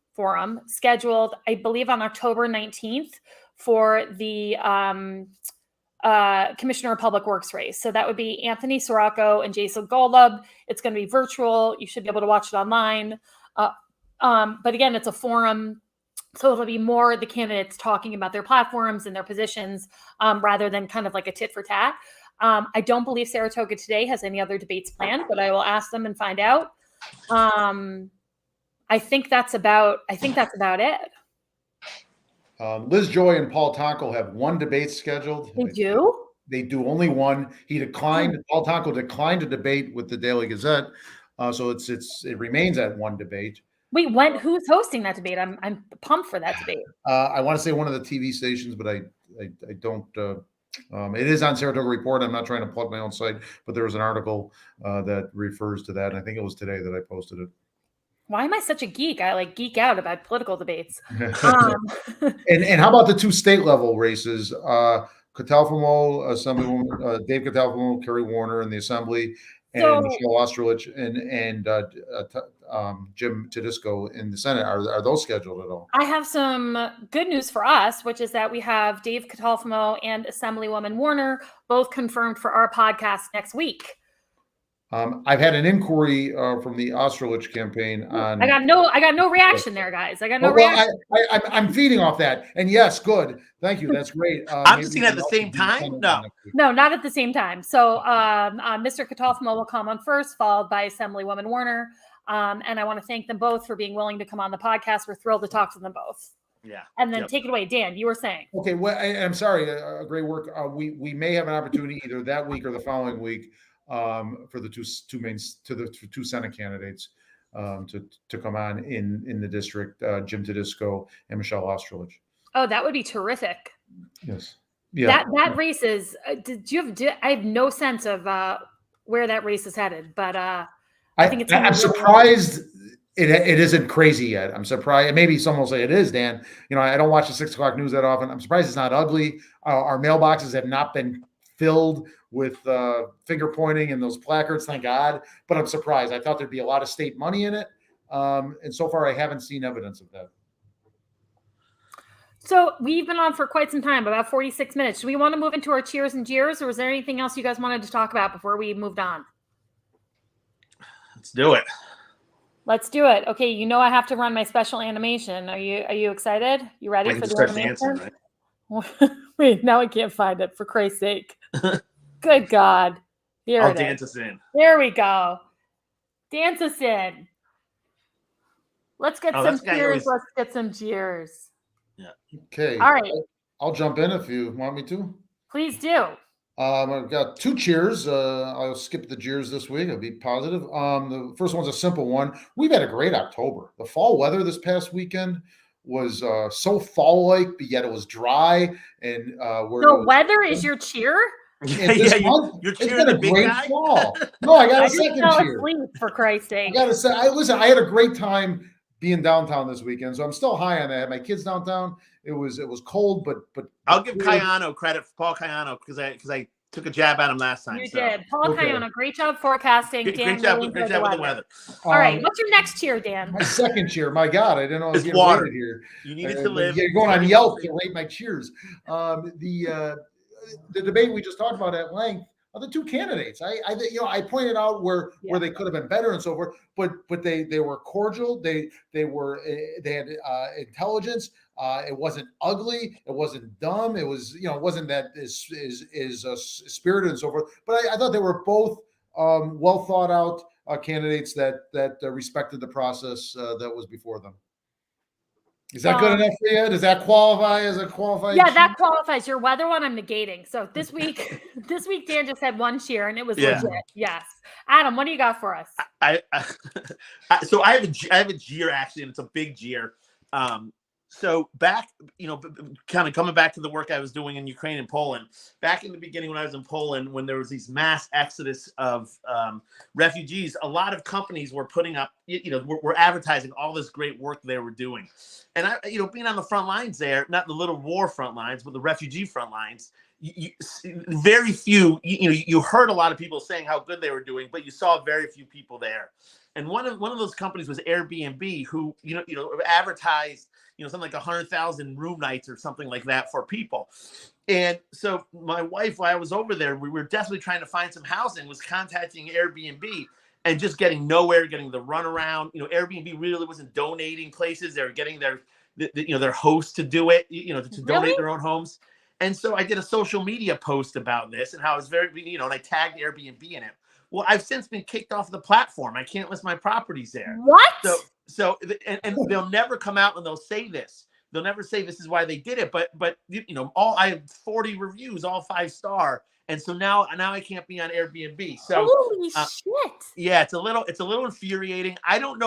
scheduled, I believe, on October 19th for the Commissioner of Public Works race. So that would be Anthony Sirocco and Jason Golub. It's going to be virtual. You should be able to watch it online. But again, it's a forum. So it'll be more the candidates talking about their platforms and their positions rather than kind of like a tit for tat. I don't believe Saratoga today has any other debates planned, but I will ask them and find out. I think that's about it. Liz Joy and Paul Tonko have one debate scheduled. They do? They do only one. He declined. Paul Tonko declined to debate with the Daily Gazette. So it remains at one debate. Wait, who's hosting that debate? I'm pumped for that debate. I want to say one of the TV stations, but I don't It is on Saratoga Report. I'm not trying to plug my own site, but there was an article that refers to that. And I think it was today that I posted it. Why am I such a geek? I like geek out about political debates. And how about the 2 state level races? Catalfamo, Assemblywoman Dave Catalfamo, Kerry Warner in the Assembly, and Michele Osterlich and Jim Tedisco in the Senate. Are those scheduled at all? I have some good news for us, which is that we have Dave Catalfamo and Assemblywoman Warner both confirmed for our podcast next week. I've had an inquiry from the Osterlich campaign on. I got no reaction there, guys. I got no reaction. I'm feeding off that, and yes, good. Thank you. That's great. I'm just at the same time. No, not at the same time. So, Mr. Catalfamo will come on first, followed by Assemblywoman Warner. And I want to thank them both for being willing to come on the podcast. We're thrilled to talk to them both. Yeah. And then take it away, Dan. You were saying. Okay. Well, I'm sorry. Great work. We may have an opportunity either that week or the following week. For the two Senate candidates to come on in the district, Jim Tedisco and Michele Osterlich. Oh, that would be terrific. Yes. Yeah. That race is. I have no sense of where that race is headed, but I think it's. I'm surprised it isn't crazy yet. I'm surprised. Maybe someone will say it is, Dan. I don't watch the 6 o'clock news that often. I'm surprised it's not ugly. Our mailboxes have not been filled with finger pointing and those placards, thank God. But I'm surprised. I thought there'd be a lot of state money in it. And so far, I haven't seen evidence of that. So we've been on for quite some time, about 46 minutes. Do we want to move into our cheers and jeers, or was there anything else you guys wanted to talk about before we moved on? Let's do it. Let's do it. Okay, I have to run my special animation. Are you excited? You ready for the animation? Dancing, right? Wait, now I can't find it, for Christ's sake. Good God. Here I'll it dance is. us in. There we go. Dance us in. Let's get some cheers. Let's get some jeers. Yeah. Okay. All right. I'll jump in if you want me to. Please do. I've got 2 cheers. I'll skip the jeers this week. I'll be positive. The first one's a simple one. We've had a great October. The fall weather this past weekend was so fall-like, but yet it was dry. And the weather is your cheer? You're cheering the big guy? Fall. No, I got a second cheer. For Christ's sake. I got to say, I had a great time being downtown this weekend, so I'm still high on that. I had my kids downtown. It was cold, but I'll give Cayano credit for Paul Cayano because I took a jab at him last time. You did. Paul Cayano, great job forecasting. Great job with the weather. All right, what's your next cheer, Dan? My second cheer. My God, I didn't know I was getting rated here. You needed to live. You're going on Yelp to rate my cheers. The debate we just talked about at length are the 2 candidates. I pointed out where they could have been better and so forth, but they were cordial. They had intelligence. It wasn't ugly. It wasn't dumb. It was it wasn't that is spirited and so forth. But I thought they were both well thought out candidates that respected the process that was before them. Is that good enough for you? Does that qualify as a qualified? Yeah, that qualifies. Your weather one, I'm negating. So this week Dan just had 1 cheer, and it was legit. Yes, Adam, what do you got for us? So I have a jeer actually, and it's a big jeer. So back, kind of coming back to the work I was doing in Ukraine and Poland, back in the beginning when I was in Poland, when there was these mass exodus of refugees, a lot of companies were putting up, were advertising all this great work they were doing. And I, being on the front lines there, not the little war front lines, but the refugee front lines, very few, you heard a lot of people saying how good they were doing, but you saw very few people there. And one of those companies was Airbnb, who, advertised, something like 100,000 room nights or something like that for people. And so my wife, while I was over there, we were definitely trying to find some housing, was contacting Airbnb and just getting nowhere, getting the runaround. Airbnb really wasn't donating places. They were getting their hosts to do it, to donate their own homes. And so I did a social media post about this and how it was very, and I tagged Airbnb in it. Well, I've since been kicked off the platform. I can't list my properties there. What? So they'll never come out and they'll say this. They'll never say this is why they did it. But I have 40 reviews, all 5-star, and so now I can't be on Airbnb. So holy shit. Yeah, it's a little infuriating. I don't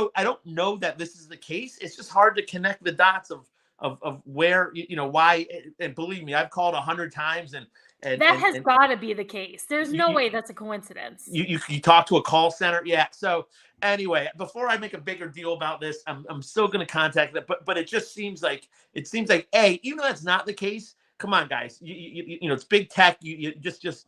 know that this is the case. It's just hard to connect the dots of where why. And believe me, I've called 100 times and And that has got to be the case. There's no way that's a coincidence. You talk to a call center. Yeah. So anyway, before I make a bigger deal about this, I'm still going to contact them, but it just seems like even though that's not the case, come on guys, you know, it's big tech. You just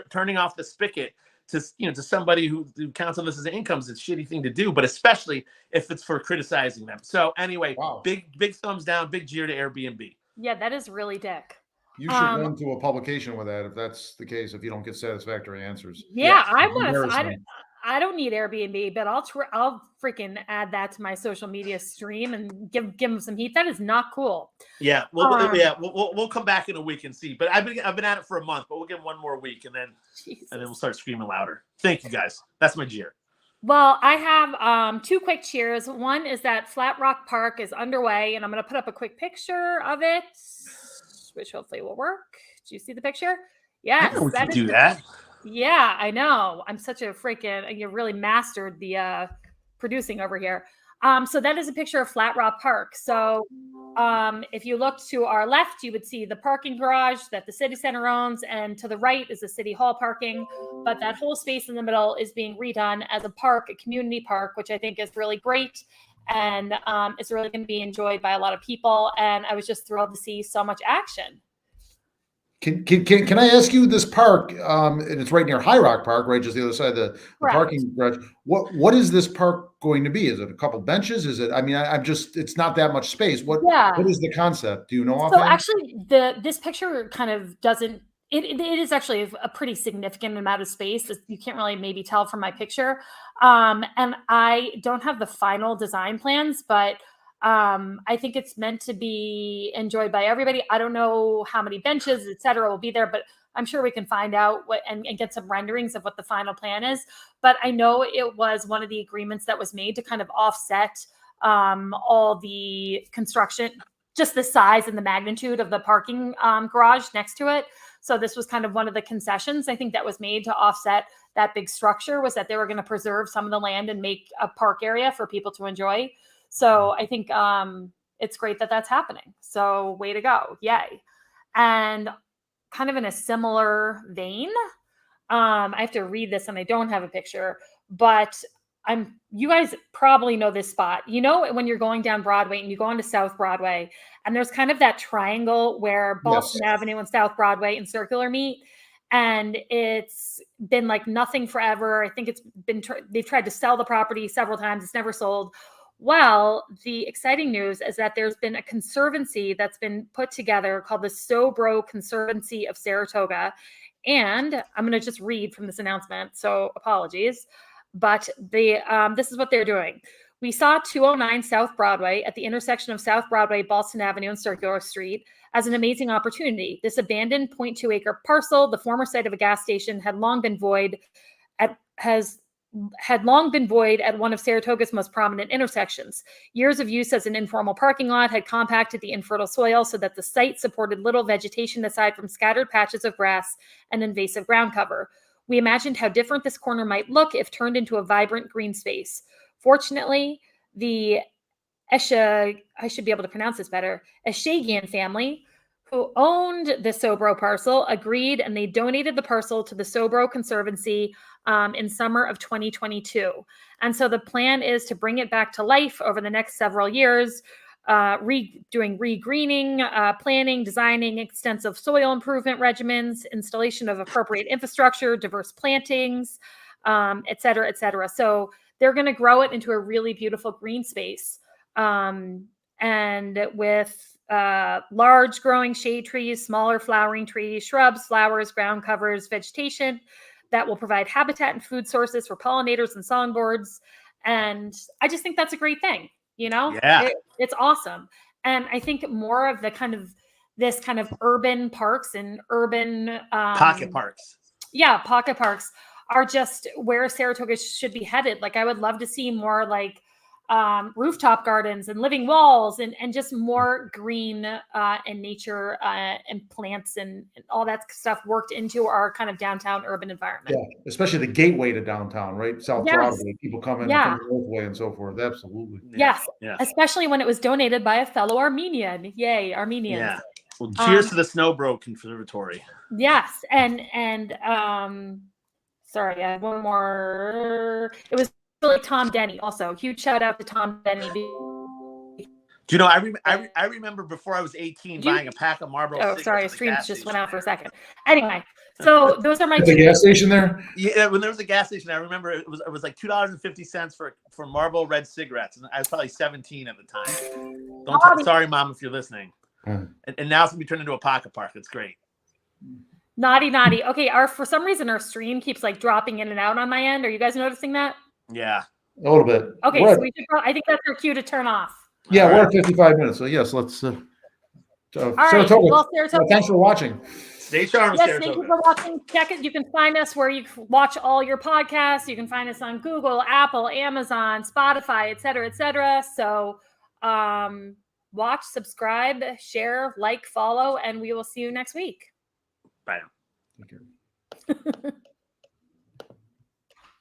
turning off the spigot to somebody who counts on this as income is a shitty thing to do, but especially if it's for criticizing them. So anyway, Wow. big thumbs down, big cheer to Airbnb. Yeah, that is really dick. You should run to a publication with that if that's the case. If you don't get satisfactory answers. Yeah, Embarrassing. I don't need Airbnb, but I'll freaking add that to my social media stream and give them some heat. That is not cool. Yeah, we'll come back in a week and see. But I've been at it for a month, but we'll give them one more week and then we'll start screaming louder. Thank you guys. That's my cheer. Well, I have two quick cheers. One is that Flat Rock Park is underway, and I'm going to put up a quick picture of it, which hopefully will work. Do you see the picture? Yes. I know we can do that. Yeah, I know. I'm such a freaking, you really mastered the producing over here. So that is a picture of Flat Rock Park. So if you look to our left, you would see the parking garage that the city center owns, and to the right is the city hall parking. But that whole space in the middle is being redone as a park, a community park, which I think is really great. And it's really going to be enjoyed by a lot of people. And I was just thrilled to see so much action. Can I ask you, this park, and it's right near High Rock Park, right, just the other side of the parking garage. What is this park going to be? Is it a couple benches? Is it? I mean, it's not that much space. What is the concept? Do you know? So actually, this picture kind of doesn't. It is actually a pretty significant amount of space. You can't really maybe tell from my picture, and I don't have the final design plans, but. I think it's meant to be enjoyed by everybody. I don't know how many benches, et cetera, will be there, but I'm sure we can find out and get some renderings of what the final plan is. But I know it was one of the agreements that was made to kind of offset all the construction, just the size and the magnitude of the parking garage next to it. So this was kind of one of the concessions I think that was made to offset that big structure, was that they were going to preserve some of the land and make a park area for people to enjoy. So I think it's great that that's happening. So way to go. Yay. And kind of in a similar vein, I have to read this and I don't have a picture, but you guys probably know this spot. You know, when you're going down Broadway and you go onto South Broadway and there's kind of that triangle where Boston Avenue and South Broadway and Circular meet. And it's been like nothing forever. I think they've tried to sell the property several times. It's never sold. Well, the exciting news is that there's been a conservancy that's been put together called the Sobro Conservancy of Saratoga. And I'm going to just read from this announcement, so apologies. But this is what they're doing. We saw 209 South Broadway at the intersection of South Broadway, Boston Avenue, and Circular Street as an amazing opportunity. This abandoned 0.2-acre parcel, the former site of a gas station, had long been void at one of Saratoga's most prominent intersections. Years of use as an informal parking lot had compacted the infertile soil so that the site supported little vegetation aside from scattered patches of grass and invasive ground cover. We imagined how different this corner might look if turned into a vibrant green space. Fortunately, the I should be able to pronounce this better, Eshagian family, who owned the Sobro parcel, agreed, and they donated the parcel to the Sobro Conservancy in summer of 2022. And so the plan is to bring it back to life over the next several years, doing re-greening, planning, designing extensive soil improvement regimens, installation of appropriate infrastructure, diverse plantings, et cetera, et cetera. So they're going to grow it into a really beautiful green space. And with large growing shade trees, smaller flowering trees, shrubs, flowers, ground covers, vegetation that will provide habitat and food sources for pollinators and songbirds. And I just think that's a great thing. You know, it's awesome. And I think more of this kind of urban parks and urban pocket parks. Yeah, pocket parks are just where Saratoga should be headed. Like I would love to see more like rooftop gardens and living walls and just more green and nature and plants and all that stuff worked into our kind of downtown urban environment. Yeah, especially the gateway to downtown, right? South Broadway, people come in from the Northway and so forth. Absolutely. Yes, especially when it was donated by a fellow Armenian. Yay, Armenians. Well, cheers to the Snowbro Conservatory. Yes, and sorry, I have one more. It was really Tom Denny. Also, huge shout out to Tom Denny. Do you know? I remember before I was 18 buying a pack of Marlboro. Oh, cigarettes sorry, at the streams gas just station went out for a there. second. Anyway, so those are my At the two. gas station there? Yeah, when there was a gas station, I remember it was like $2.50 for Marlboro Red cigarettes, and I was probably 17 at the time. Sorry, Mom, if you're listening. And now it's gonna be turned into a pocket park. It's great. Naughty. Okay, for some reason our stream keeps like dropping in and out on my end. Are you guys noticing that? Yeah, a little bit. Okay, so I think that's our cue to turn off. Yeah, we're at 55 minutes. So yes, let's. All Saratoga. right. Well, Saratoga. Thanks for watching. Stay charmed, Yes, Saratoga. thank you for watching. Check it. You can find us where you watch all your podcasts. You can find us on Google, Apple, Amazon, Spotify, et cetera. So watch, subscribe, share, like, follow, and we will see you next week. Bye now. Take care.